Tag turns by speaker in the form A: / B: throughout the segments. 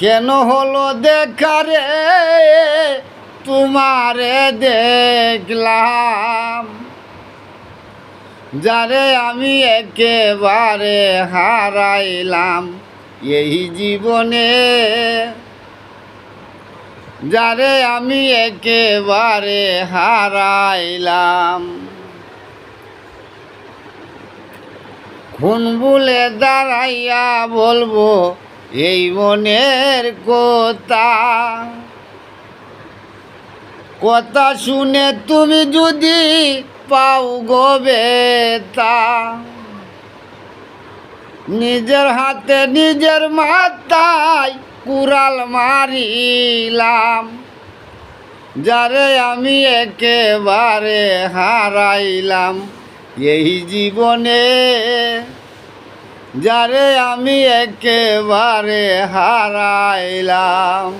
A: কেন হলো দেখা রে তোমারে দেখলাম, যারে আমি একেবারে হারাইলাম এই জীবনে, যারে আমি একেবারে হারাইলাম। কোন বলে দাঁড়াইয়া বলবো এই মনের কথা, কথা শুনে তুমি যদি পাও গো ব্যথা, নিজের হাতে নিজের মাথায় কুড়াল মারিলাম, যারে আমি একেবারে হারাইলাম এই জীবনে, যারে আমি একেবারে হারাইলাম।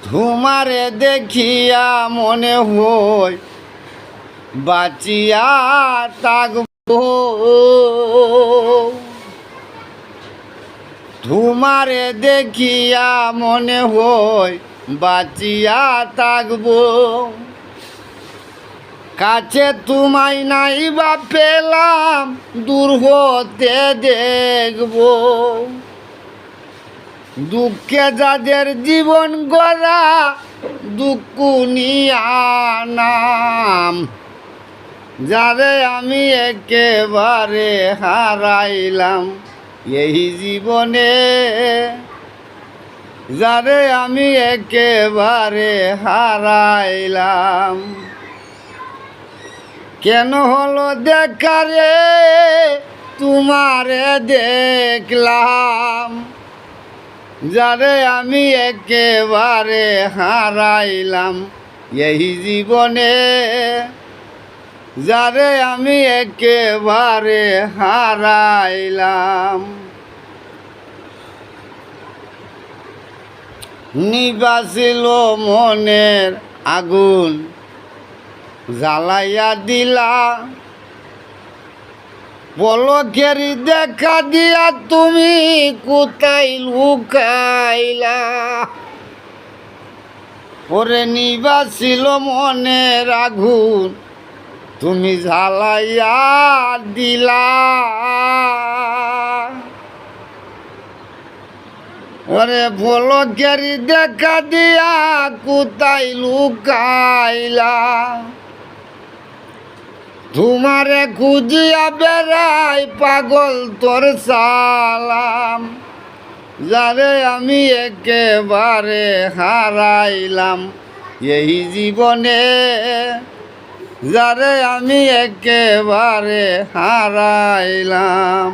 A: তোমারে দেখিয়া মনে হয় বাঁচিয়া থাকবো, তোমারে দেখিয়া মনে হয় বাঁচিয়া থাকবো, কাছে তোমায় নাই বা পেলাম দূর হতে দেখবো, দুঃখে যাদের জীবন গড়া দুঃখ নিয়ানাম, যারে আমি একেবারে হারাইলাম এই জীবনে, যারে আমি একেবারে হারাইলাম। কেন হলো দেখা রে তোমারে দেখলাম, যারে আমি একেবারে হারাইলাম এই জীবনে, যারে আমি একেবারে হারাইলাম। নিবাসিল মনের আগুন জ্বালাইয়া দিলা, পলকের দেখা দিয়া তুমি কোথায় লুকাইলা, ওরে নিবাসিল মনের আগুন তুমি জ্বালাইয়া দিলা, ওরে পলকের দেখা দিয়া কোথায় লুকাইলা, তোমারে খুঁজিয়া বেড়াই পাগল তোর সালাম, যারে আমি একেবারে হারাইলাম এই জীবনে, যারে আমি একেবারে হারাইলাম।